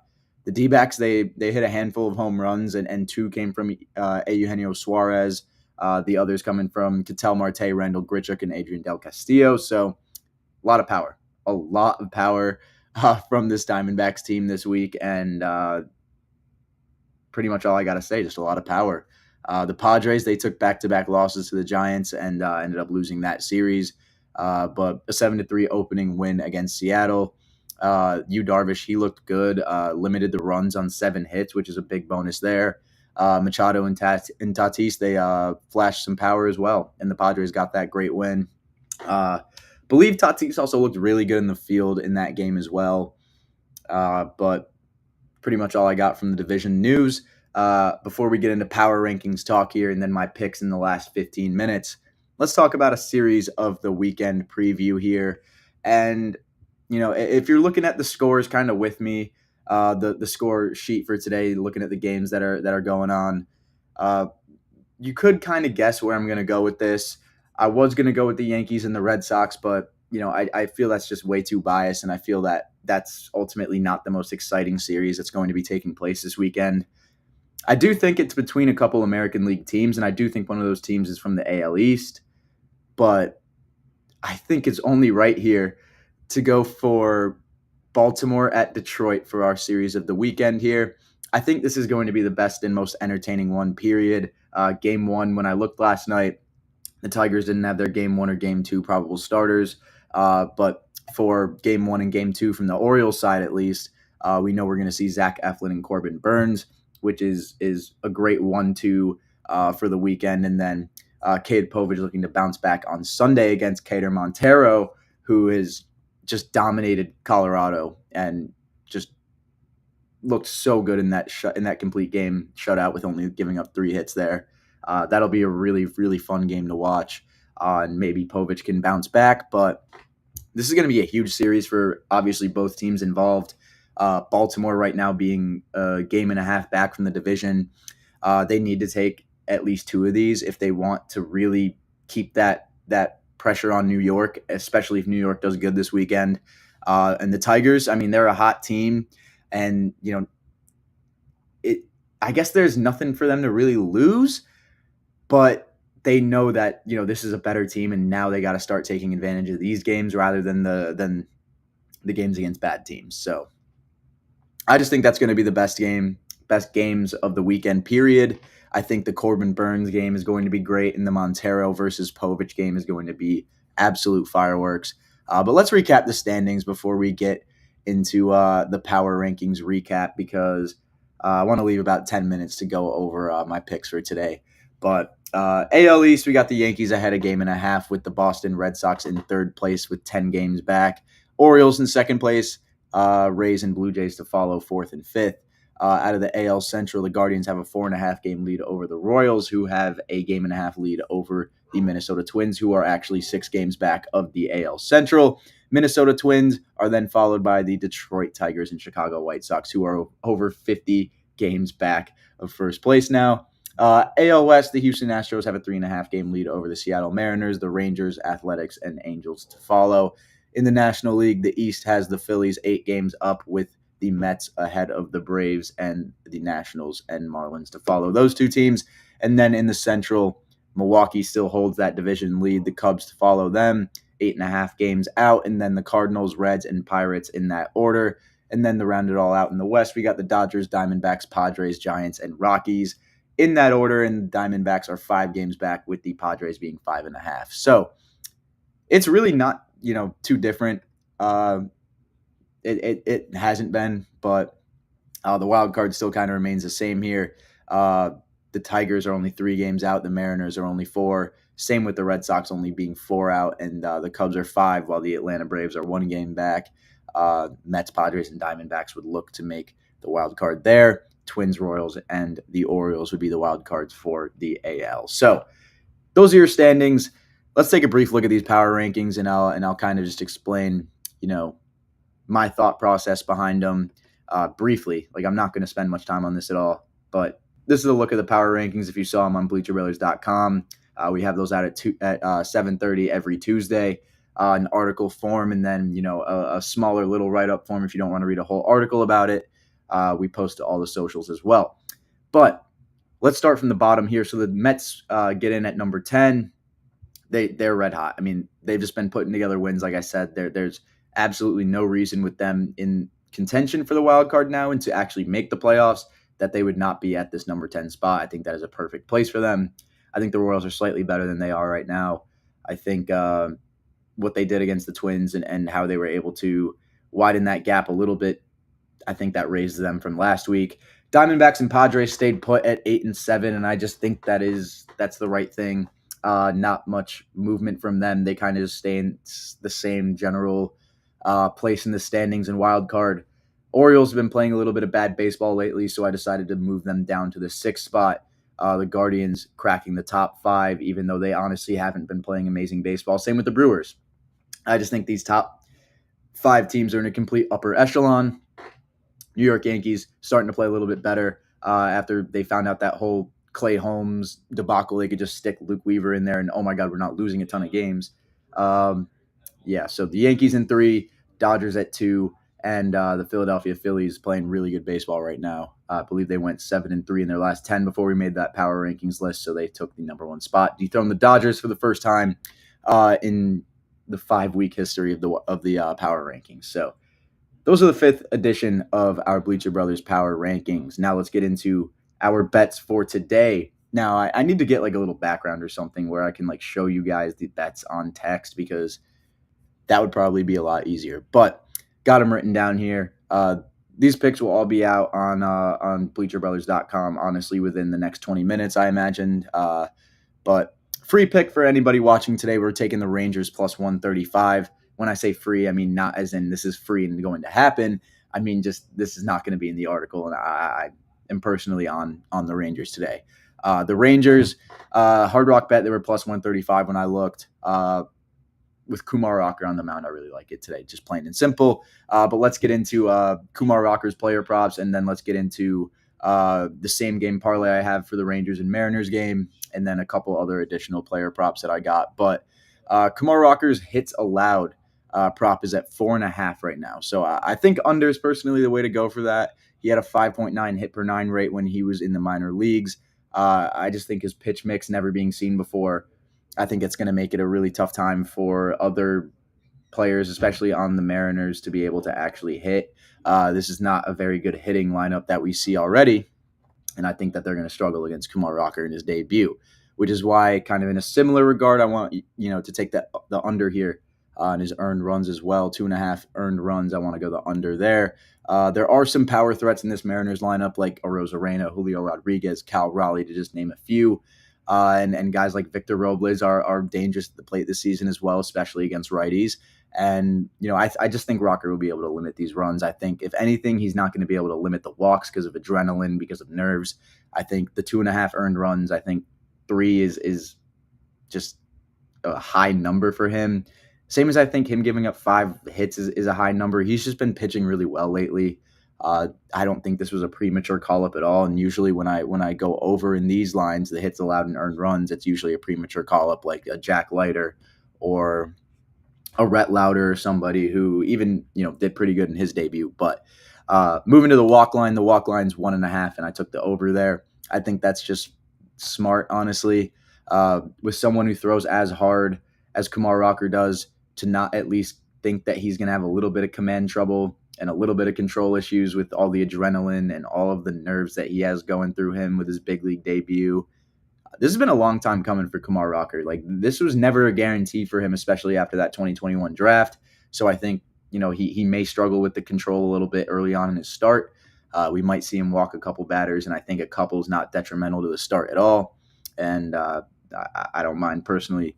The D-backs, they hit a handful of home runs, and 2 came from Eugenio Suarez. The others coming from Ketel Marte, Randall Grichuk, and Adrian Del Castillo. So a lot of power from this Diamondbacks team this week. And pretty much all I got to say, just a lot of power. The Padres, they took back-to-back losses to the Giants and ended up losing that series. But a 7-3 opening win against Seattle. Yu Darvish, he looked good, limited the runs on 7 hits, which is a big bonus there. Machado and Tatis, they flashed some power as well, and the Padres got that great win. But believe Tatis also looked really good in the field in that game as well. But pretty much all I got from the division news. Before we get into power rankings talk here and then my picks in the last 15 minutes, let's talk about a series of the weekend preview here. And, if you're looking at the scores kind of with me, the score sheet for today, looking at the games that are going on, you could kind of guess where I'm going to go with this. I was going to go with the Yankees and the Red Sox, but I feel that's just way too biased, and I feel that that's ultimately not the most exciting series that's going to be taking place this weekend. I do think it's between a couple American League teams, and I do think one of those teams is from the AL East, but I think it's only right here to go for Baltimore at Detroit for our series of the weekend here. I think this is going to be the best and most entertaining one, period. Game one, when I looked last night, the Tigers didn't have their game one or game two probable starters. But for game one and game two from the Orioles side, at least, we know we're going to see Zach Eflin and Corbin Burns, which is a great 1-2 for the weekend. And then Cade Povich looking to bounce back on Sunday against Cater Montero, who has just dominated Colorado and just looked so good in that complete game shutout with only giving up 3 hits there. That'll be a really, really fun game to watch. And maybe Povich can bounce back, but this is going to be a huge series for obviously both teams involved. Baltimore right now being a game and a half back from the division. They need to take at least 2 of these if they want to really keep that pressure on New York, especially if New York does good this weekend. And the Tigers, I mean, they're a hot team, and I guess there's nothing for them to really lose, but they know that this is a better team, and now they got to start taking advantage of these games rather than the games against bad teams. So I just think that's going to be the best games of the weekend, period. I think the Corbin Burns game is going to be great, and the Montero versus Povich game is going to be absolute fireworks. But let's recap the standings before we get into the power rankings recap, because I want to leave about 10 minutes to go over my picks for today. But AL East, we got the Yankees ahead a game and a half with the Boston Red Sox in third place with 10 games back. Orioles in second place, Rays and Blue Jays to follow fourth and fifth. Out of the AL Central, the Guardians have a 4.5 game lead over the Royals, who have a game and a half lead over the Minnesota Twins, who are actually 6 games back of the AL Central. Minnesota Twins are then followed by the Detroit Tigers and Chicago White Sox, who are over 50 games back of first place now. AL West, the Houston Astros have a 3.5 game lead over the Seattle Mariners, the Rangers, Athletics, and Angels to follow. In the National League, the East has the Phillies 8 games up, with the Mets ahead of the Braves and the Nationals and Marlins to follow those 2 teams. And then in the Central, Milwaukee still holds that division lead. The Cubs to follow them, 8.5 games out. And then the Cardinals, Reds, and Pirates in that order. And then to round it all out in the West, we got the Dodgers, Diamondbacks, Padres, Giants, and Rockies in that order. And the Diamondbacks are 5 games back, with the Padres being 5.5. So it's really not, too different. It hasn't been, but the wild card still kind of remains the same here. The Tigers are only 3 games out. The Mariners are only 4. Same with the Red Sox only being 4 out, and the Cubs are 5, while the Atlanta Braves are 1 game back. Mets, Padres, and Diamondbacks would look to make the wild card there. Twins, Royals, and the Orioles would be the wild cards for the AL. So those are your standings. Let's take a brief look at these power rankings, and I'll kind of just explain, my thought process behind them briefly. Like, I'm not going to spend much time on this at all, but this is a look at the power rankings. If you saw them on BleacherBrothers.com, we have those out at 7:30 every Tuesday, in article form, and then a smaller little write-up form if you don't want to read a whole article about it. We post to all the socials as well. But let's start from the bottom here. So the Mets get in at number 10. They're red hot. I mean, they've just been putting together wins. Like I said, there's absolutely no reason with them in contention for the wild card now and to actually make the playoffs that they would not be at this number 10 spot. I think that is a perfect place for them. I think the Royals are slightly better than they are right now. I think what they did against the Twins and how they were able to widen that gap a little bit, I think that raised them from last week. Diamondbacks and Padres stayed put at 8 and 7, and I just think that's the right thing. Not much movement from them. They kind of just stay in the same general place in the standings and wild card. Orioles have been playing a little bit of bad baseball lately, so I decided to move them down to the 6th spot. The Guardians cracking the top 5, even though they honestly haven't been playing amazing baseball. Same with the Brewers. I just think these top 5 teams are in a complete upper echelon. New York Yankees starting to play a little bit better after they found out that whole Clay Holmes debacle. They could just stick Luke Weaver in there, and oh my God, we're not losing a ton of games. So the Yankees in 3, Dodgers at 2, and the Philadelphia Phillies playing really good baseball right now. I believe they went 7-3 in their last 10 before we made that power rankings list, so they took the number 1 spot, dethroned the Dodgers for the first time in the 5-week history of the power rankings. So those are the 5th edition of our Bleacher Brothers Power Rankings. Now let's get into our bets for today. Now I need to get like a little background or something where I can like show you guys the bets on text, because that would probably be a lot easier. But got them written down here. These picks will all be out on BleacherBrothers.com, honestly, within the next 20 minutes, I imagined. But free pick for anybody watching today, we're taking the Rangers plus 135. When I say free, I mean not as in this is free and going to happen. I mean just this is not going to be in the article, and I am personally on the Rangers today. The Rangers, Hard Rock bet, they were plus 135 when I looked. With Kumar Rocker on the mound, I really like it today, just plain and simple. But let's get into Kumar Rocker's player props, and then let's get into the same game parlay I have for the Rangers and Mariners game, and then a couple other additional player props that I got. But Kumar Rocker's hits allowed prop is at 4.5 right now. So I think under is personally the way to go for that. He had a 5.9 hit per 9 rate when he was in the minor leagues. I just think his pitch mix never being seen before, I think it's going to make it a really tough time for other players, especially on the Mariners, to be able to actually hit. This is not a very good hitting lineup that we see already, and I think that they're going to struggle against Kumar Rocker in his debut, which is why, kind of in a similar regard, I want to take the under here on his earned runs as well. 2.5 earned runs. I want to go the under there. There are some power threats in this Mariners lineup, like Arozarena, Julio Rodriguez, Cal Raleigh, to just name a few. And guys like Victor Robles are dangerous at the plate this season as well, especially against righties. And, I just think Rocker will be able to limit these runs. I think, if anything, he's not going to be able to limit the walks because of adrenaline, because of nerves. I think the 2.5 earned runs, I think 3 is just a high number for him. Same as I think him giving up 5 hits is a high number. He's just been pitching really well lately. I don't think this was a premature call-up at all. And usually when I go over in these lines, the hits allowed and earned runs, it's usually a premature call-up, like a Jack Leiter or a Rhett Lauder or somebody who even, did pretty good in his debut. But moving to the walk line's 1.5, and I took the over there. I think that's just smart, honestly, with someone who throws as hard as Kumar Rocker does, to not at least think that he's going to have a little bit of command trouble and a little bit of control issues with all the adrenaline and all of the nerves that he has going through him with his big league debut. This has been a long time coming for Kumar Rocker. Like, this was never a guarantee for him, especially after that 2021 draft. So I think, he may struggle with the control a little bit early on in his start. We might see him walk a couple batters, and I think a couple is not detrimental to the start at all. And I don't mind personally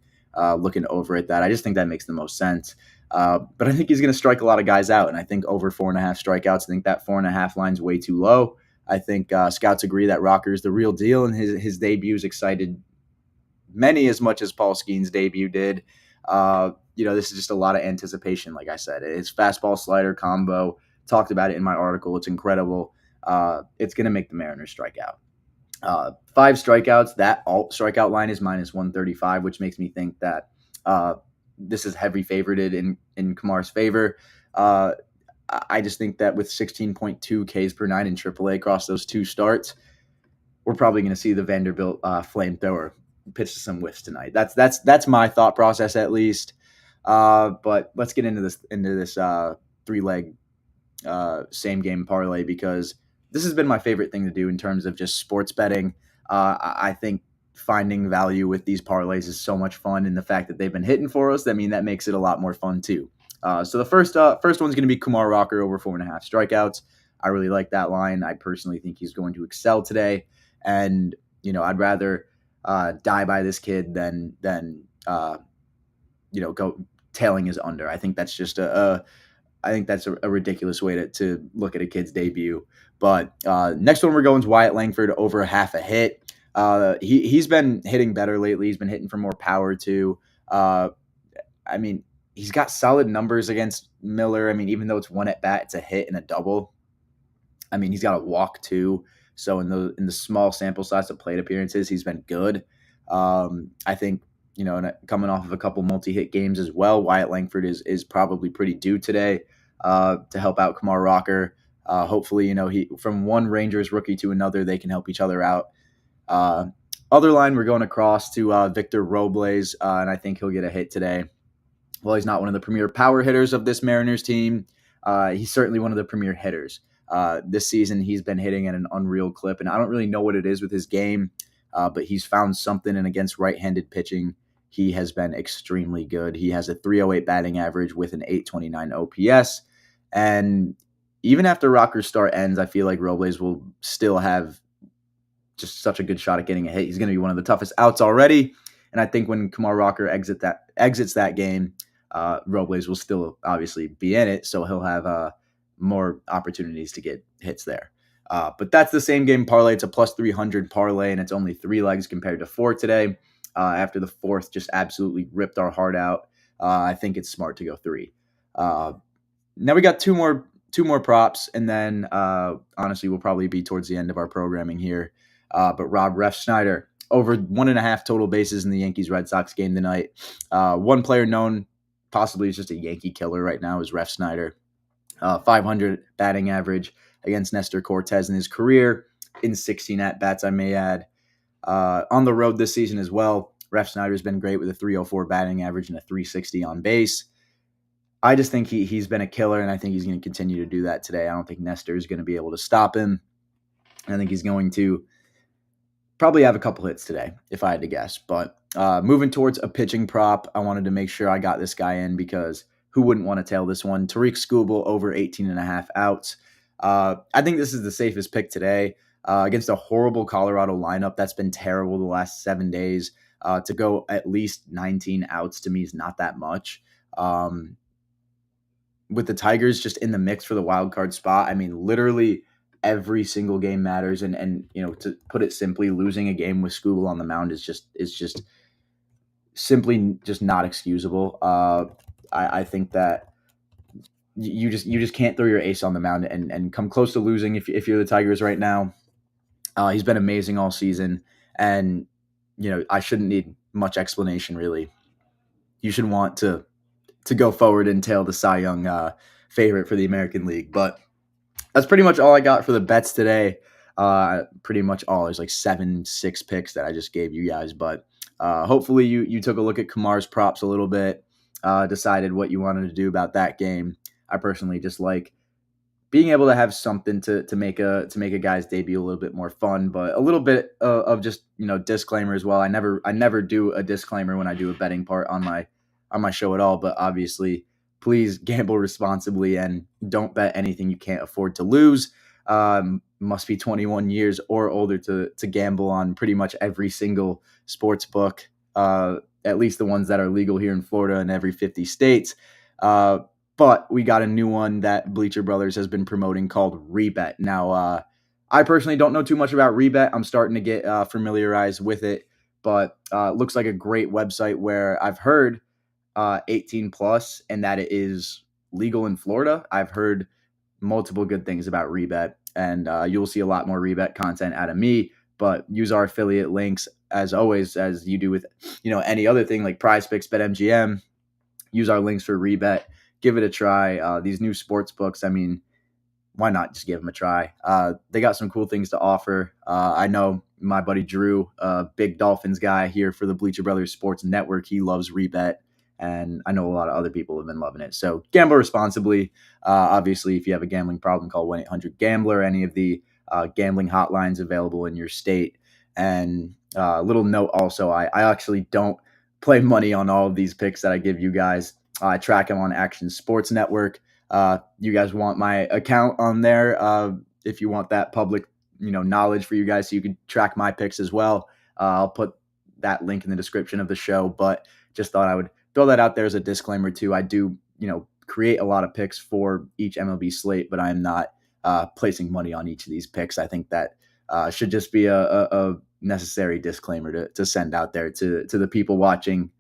looking over at that. I just think that makes the most sense. But I think he's going to strike a lot of guys out, and I think over 4.5 strikeouts. I think that 4.5 line's way too low. I think scouts agree that Rocker is the real deal, and his debuts excited many as much as Paul Skeen's debut did. This is just a lot of anticipation, like I said. His fastball slider combo, talked about it in my article. It's incredible. It's going to make the Mariners strike out. 5 strikeouts, that alt strikeout line is minus 135, which makes me think that this is heavy favorited in Kumar's favor. I just think that with 16.2 Ks per 9 in AAA across those 2 starts, we're probably going to see the Vanderbilt flamethrower pitch to some whiffs tonight. That's my thought process, at least. But let's get into this 3-leg same game parlay, because this has been my favorite thing to do in terms of just sports betting. I think finding value with these parlays is so much fun, and the fact that they've been hitting for us, that makes it a lot more fun too. So the first one's going to be Kumar Rocker over 4.5 strikeouts. I really like that line. I personally think he's going to excel today, and I'd rather die by this kid than go tailing his under. I think that's just a ridiculous way to look at a kid's debut. But next one we're going is Wyatt Langford over half a hit. He's been hitting better lately. He's been hitting for more power too. I mean, he's got solid numbers against Miller. I mean, even though it's one at bat, it's a hit and a double. I mean, he's got a walk too. So in the small sample size of plate appearances, he's been good. I think, and coming off of a couple multi-hit games as well, Wyatt Langford is probably pretty due today to help out Kumar Rocker. Hopefully, he from one Rangers rookie to another, they can help each other out. Other line, we're going across to Victor Robles, and I think he'll get a hit today. Well, he's not one of the premier power hitters of this Mariners team. He's certainly one of the premier hitters. This season, he's been hitting at an unreal clip, and I don't really know what it is with his game, but he's found something, and against right-handed pitching, he has been extremely good. He has a 308 batting average with an 829 OPS, and even after Rocker's start ends, I feel like Robles will still have just such a good shot at getting a hit. He's going to be one of the toughest outs already, and I think when Kumar Rocker exits that game, Robles will still obviously be in it, so he'll have more opportunities to get hits there. But that's the same game parlay. It's a plus 300 parlay, and it's only 3 legs compared to 4 today. After the fourth just absolutely ripped our heart out, I think it's smart to go 3. Now we got two more props, and then honestly, we'll probably be towards the end of our programming here. But Rob Refsnyder, over 1.5 total bases in the Yankees-Red Sox game tonight. One player known possibly is just a Yankee killer right now is Refsnyder. 500 batting average against Nestor Cortez in his career in 16 at-bats, I may add. On the road this season as well, Refsnyder's been great with a 304 batting average and a 360 on base. I just think he's been a killer, and I think he's going to continue to do that today. I don't think Nestor is going to be able to stop him. I think he's going to probably have a couple hits today, if I had to guess. But moving towards a pitching prop, I wanted to make sure I got this guy in because who wouldn't want to tail this one? Tariq Skubal over 18.5 outs. I think this is the safest pick today against a horrible Colorado lineup that's been terrible the last 7 days. To go at least 19 outs to me is not that much. With the Tigers just in the mix for the wild card spot, I mean, literally every single game matters. And to put it simply, losing a game with Skubal on the mound is just simply just not excusable. I think that you just can't throw your ace on the mound and come close to losing if you're the Tigers right now. He's been amazing all season, and I shouldn't need much explanation really. You should want to go forward and tail the Cy Young favorite for the American League. But that's pretty much all I got for the bets today. Pretty much all. There's like 7-6 picks that I just gave you guys, but hopefully you took a look at Kumar's props a little bit, decided what you wanted to do about that game. I personally just like being able to have something to make a guy's debut a little bit more fun, but a little bit of just disclaimer as well. I never do a disclaimer when I do a betting part on my show at all, but obviously please gamble responsibly and don't bet anything you can't afford to lose. Must be 21 years or older to gamble on pretty much every single sports book, at least the ones that are legal here in Florida and every 50 states. But we got a new one that Bleacher Brothers has been promoting called Rebet. Now, I personally don't know too much about Rebet. I'm starting to get familiarized with it, but it looks like a great website where I've heard 18 plus and that it is legal in Florida. I've heard multiple good things about Rebet, and you'll see a lot more Rebet content out of me, but use our affiliate links as always, as you do with any other thing like Prize Picks, BetMGM. Use our links for Rebet. Give it a try. These new sports books, I mean, why not just give them a try? They got some cool things to offer. I know my buddy Drew, big Dolphins guy here for the Bleacher Brothers Sports Network, he loves Rebet, and I know a lot of other people have been loving it. So gamble responsibly. Obviously, if you have a gambling problem, call 1-800-GAMBLER, any of the gambling hotlines available in your state. And little note also, I actually don't play money on all of these picks that I give you guys. I track them on Action Sports Network. You guys want my account on there if you want that public knowledge for you guys, so you can track my picks as well. I'll put that link in the description of the show, but just thought I would throw that out there as a disclaimer too. I do, create a lot of picks for each MLB slate, but I am not placing money on each of these picks. I think that should just be a necessary disclaimer to send out there to the people watching.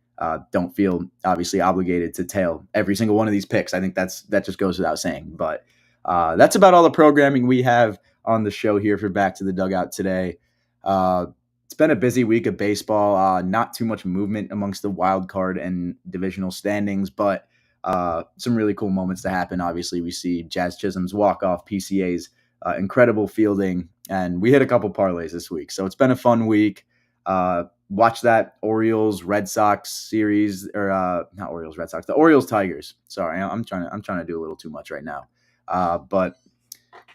Don't feel obviously obligated to tail every single one of these picks. I think that just goes without saying. But that's about all the programming we have on the show here for Back to the Dugout today. It's been a busy week of baseball. Not too much movement amongst the wild card and divisional standings, but some really cool moments to happen. Obviously, we see Jazz Chisholm's walk-off, PCA's incredible fielding, and we hit a couple parlays this week. So it's been a fun week. Watch that Orioles-Red Sox series, or not Orioles-Red Sox, the Orioles-Tigers. Sorry, I'm trying to do a little too much right now. But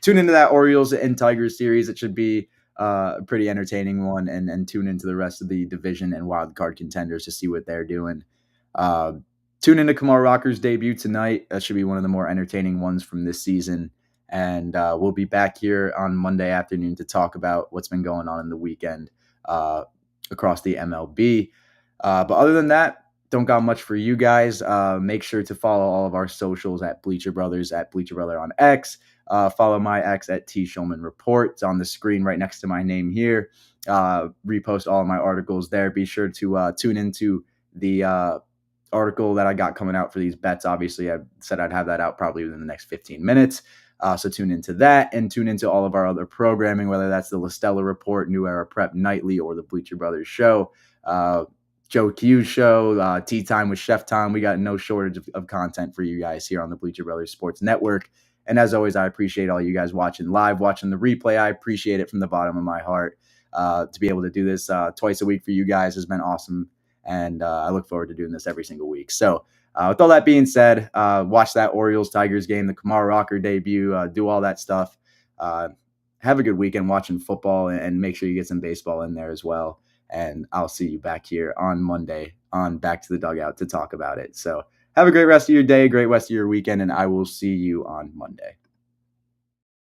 tune into that Orioles and Tigers series. It should be a pretty entertaining one, and tune into the rest of the division and wild card contenders to see what they're doing. Tune into Kumar Rocker's debut tonight. That should be one of the more entertaining ones from this season. And we'll be back here on Monday afternoon to talk about what's been going on in the weekend across the MLB. But other than that, don't got much for you guys. Make sure to follow all of our socials at Bleacher Brothers, at Bleacher Brother on X. Follow my X at T Shulman Report. It's on the screen right next to my name here. Repost all of my articles there. Be sure to tune into the article that I got coming out for these bets. Obviously, I said I'd have that out probably within the next 15 minutes. So tune into that, and tune into all of our other programming, whether that's the La Stella Report, New Era Prep Nightly, or the Bleacher Brothers Show, Joe Q's show, Tea Time with Chef Tom. We got no shortage of content for you guys here on the Bleacher Brothers Sports Network. And as always, I appreciate all you guys watching live, watching the replay. I appreciate it from the bottom of my heart. To be able to do this twice a week for you guys has been awesome. And I look forward to doing this every single week. So with all that being said, watch that Orioles-Tigers game, the Kumar Rocker debut, do all that stuff. Have a good weekend watching football, and make sure you get some baseball in there as well. And I'll see you back here on Monday on Back to the Dugout to talk about it. So have a great rest of your day, great rest of your weekend, and I will see you on Monday.